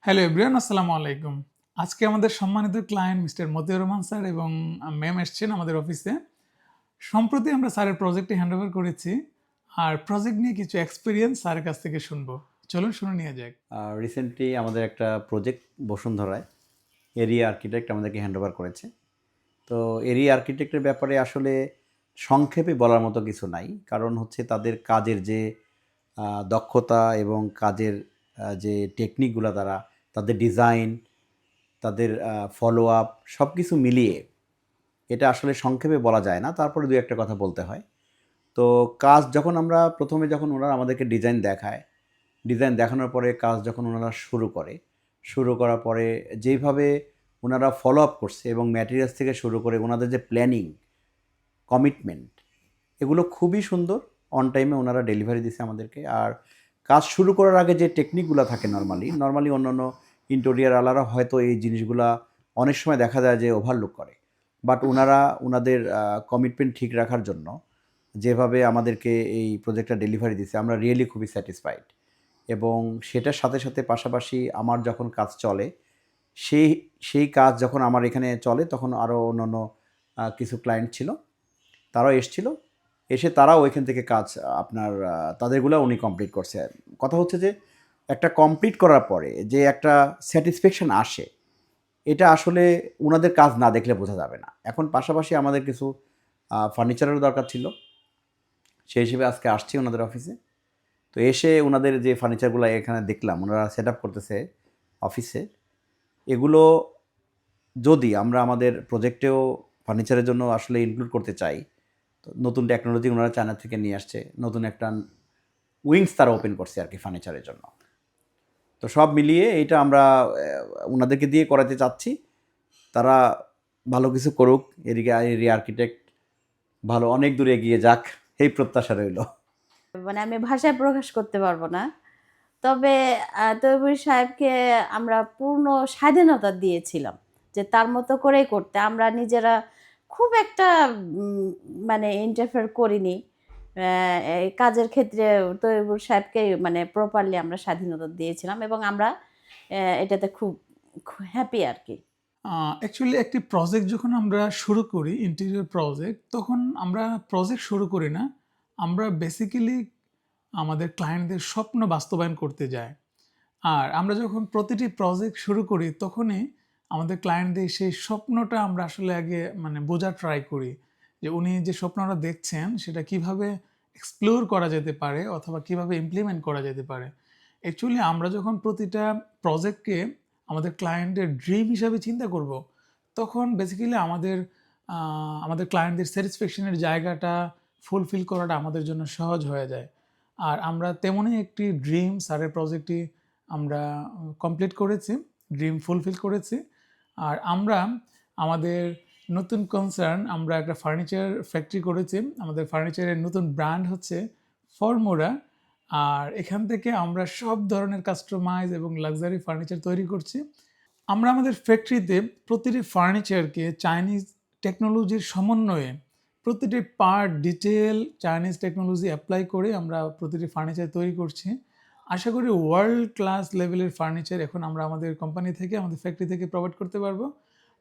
Hello everyone, আসসালামু আলাইকুম। আজকে আমাদের সম্মানিত client mister Motiur Rahman sir এবং ম্যাম এসছেন আমাদের অফিসে। সম্প্রতি আমরা স্যারের প্রজেক্টটি হ্যান্ডওভার করেছি। আর প্রজেক্ট নিয়ে কিছু এক্সপেরিয়েন্স স্যারের কাছ থেকে শুনবো। চলুন শুনে নিয়ে যাক। রিসেন্টলি আমাদের একটা প্রজেক্ট বসুন্ধরায় এরিয়া আর্কিটেক্ট আমাদেরকে হ্যান্ডওভার করেছে। তো এরিয়া আর্কিটেক্টের ব্যাপারে আসলে সংক্ষেপে বলার মতো কিছু নাই, কারণ হচ্ছে তাদের কাজের যে দক্ষতা এবং কাজের যে টেকনিকগুলো তাদের ডিজাইন, তাদের ফলো আপ সব কিছু মিলিয়ে এটা আসলে সংক্ষেপে বলা যায় না, তারপরে দু একটা কথা বলতে হয়। তো কাজ যখন আমরা প্রথমে যখন ওনারা আমাদেরকে ডিজাইন দেখায়, ডিজাইন দেখানোর পরে কাজ যখন ওনারা শুরু করার পরে যেইভাবে ওনারা ফলো আপ করছে এবং ম্যাটেরিয়ালস থেকে শুরু করে ওনাদের যে প্ল্যানিং, কমিটমেন্ট, এগুলো খুবই সুন্দর। অন টাইমে ওনারা ডেলিভারি দিছে আমাদেরকে। আর কাজ শুরু করার আগে যে টেকনিকগুলো থাকে নর্মালি অন্যান্য ইন্টেরিয়ার আলারা হয়তো এই জিনিসগুলা অনেক সময় দেখা যায় যে ওভারলুক করে, বাট ওনারা ওনাদের কমিটমেন্ট ঠিক রাখার জন্য যেভাবে আমাদেরকে এই প্রজেক্টটা ডেলিভারি দিছে, আমরা রিয়েলি খুবই স্যাটিসফাইড। এবং সেটার সাথে সাথে পাশাপাশি আমার যখন কাজ চলে, সেই সেই কাজ যখন আমার এখানে চলে তখন আরও অন্যান্য কিছু ক্লায়েন্ট ছিল, তারাও এসেছিল। এসে তারাও ওইখান থেকে কাজ আপনার তাদেরগুলো উনি কমপ্লিট করছে। কথা হচ্ছে যে একটা কমপ্লিট করার পরে যে একটা স্যাটিসফ্যাকশন আসে, এটা আসলে উনাদের কাজ না দেখলে বোঝা যাবে না। এখন পাশাপাশি আমাদের কিছু ফার্নিচারেরও দরকার ছিল, সেই হিসেবে আজকে আসছি ওনাদের অফিসে। তো এসে ওনাদের যে ফার্নিচারগুলো এখানে দেখলাম ওনারা সেট আপ করতেছে অফিসে, এগুলো যদি আমরা আমাদের প্রজেক্টেও ফার্নিচারের জন্য আসলে ইনক্লুড করতে চাই, তো নতুন টেকনোলজি ওনারা চায়না থেকে নিয়ে আসছে, নতুন একটা উইংস তারা ওপেন করছে আর কি ফার্নিচারের জন্য। তো সব মিলিয়ে এইটা আমরা ওনাদেরকে দিয়ে করাতে চাচ্ছি। তারা ভালো কিছু করুক, এদিকে এরিয়া আর্কিটেক্ট ভালো অনেক দূরে এগিয়ে যাক, এই প্রত্যাশা রইল। মানে আমি ভাষায় প্রকাশ করতে পারবো না। তবে তৈমুর সাহেবকে আমরা পূর্ণ স্বাধীনতা দিয়েছিলাম যে তার মতো করেই করতে। আমরা নিজেরা খুব একটা মানে ইন্টারফেয়ার করিনি। এই কাজের ক্ষেত্রে তৈমুর সাহেবকে মানে প্রপারলি আমরা স্বাধীনতা দিয়েছিলাম এবং আমরা এটাতে খুব হ্যাপি আর কি। অ্যাকচুয়ালি একটি প্রজেক্ট যখন আমরা শুরু করি, ইন্টেরিয়র প্রজেক্ট, তখন আমরা প্রজেক্ট শুরু করি না। আমরা বেসিক্যালি আমাদের ক্লায়েন্টদের স্বপ্ন বাস্তবায়ন করতে যাই। আর আমরা যখন প্রতিটি প্রজেক্ট শুরু করি তখনই আমাদের ক্লায়েন্টদের সেই স্বপ্নটা আমরা আসলে আগে মানে বোঝার ট্রাই করি যে উনি যে স্বপ্নটা দেখছেন সেটা কিভাবে এক্সপ্লোর করা যেতে পারে অথবা কিভাবে ইমপ্লিমেন্ট করা যেতে পারে। অ্যাকচুয়ালি আমরা যখন প্রতিটা প্রজেক্টকে আমাদের ক্লায়েন্টের ড্রিম হিসাবে চিন্তা করব, তখন বেসিক্যালি আমাদের ক্লায়েন্টদের স্যাটিসফ্যাকশনের জায়গাটা ফুলফিল করাটা আমাদের জন্য সহজ হয়ে যায়। আর আমরা তেমনই একটি ড্রিম স্যারের প্রজেক্টটি আমরা কমপ্লিট করেছি, ড্রিম ফুলফিল করেছি। আর আমরা আমাদের নতুন কনসার্ন, আমরা একটা ফার্নিচার ফ্যাক্টরি করেছি। আমাদের ফার্নিচারের নতুন ব্র্যান্ড হচ্ছে ফর্মোরা। আর এখান থেকে আমরা সব ধরনের কাস্টমাইজ এবং লাক্সারি ফার্নিচার তৈরি করছি। আমরা আমাদের ফ্যাক্টরিতে প্রতিটি ফার্নিচারকে চাইনিজ টেকনোলজির সমন্বয়ে প্রতিটি part detail Chinese technology apply করে আমরা প্রতিটি ফার্নিচার তৈরি করছি। আশা করি ওয়ার্ল্ড ক্লাস লেভেলের ফার্নিচার এখন আমরা আমাদের কোম্পানি থেকে, আমাদের ফ্যাক্টরি থেকে প্রোভাইড করতে পারবো।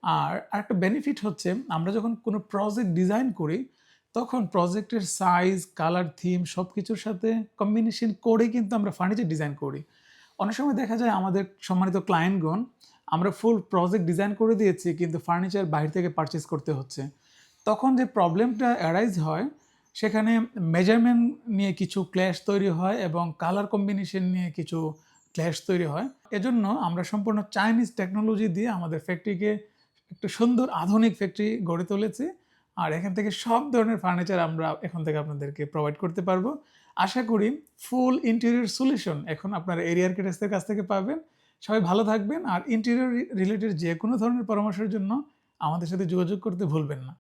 আর একটা বেনিফিট হচ্ছে আমরা যখন কোনো প্রজেক্ট ডিজাইন করি তখন প্রজেক্টের সাইজ, কালার, থিম সব কিছুর সাথে কম্বিনেশন করে কিন্তু আমরা ফার্নিচার ডিজাইন করি। অনেক সময় দেখা যায় আমাদের সম্মানিত ক্লায়েন্টগণ, আমরা ফুল প্রজেক্ট ডিজাইন করে দিয়েছি কিন্তু ফার্নিচার বাইরে থেকে পারচেস করতে হচ্ছে। তখন যে প্রবলেমটা অ্যারাইজ হয় সেখানে মেজারমেন্ট নিয়ে কিছু ক্ল্যাশ তৈরি হয় এবং কালার কম্বিনেশন নিয়ে কিছু ক্ল্যাশ তৈরি হয়। এজন্য আমরা সম্পূর্ণ চাইনিজ টেকনোলজি দিয়ে আমাদের ফ্যাক্টরিকে একটা সুন্দর আধুনিক ফ্যাক্টরি গড়ে তুলেছি। আর এখান থেকে সব ধরনের ফার্নিচার আমরা এখন থেকে আপনাদেরকে প্রোভাইড করতে পারবো। আশা করি ফুল ইন্টেরিয়র সলিউশন এখন আপনারা এরিয়া আর্কিটেক্টসের কাছ থেকে পাবেন। সবাই ভালো থাকবেন। আর ইন্টেরিয়র রিলেটেড যে কোনো ধরনের পরামর্শের জন্য আমাদের সাথে যোগাযোগ করতে ভুলবেন না।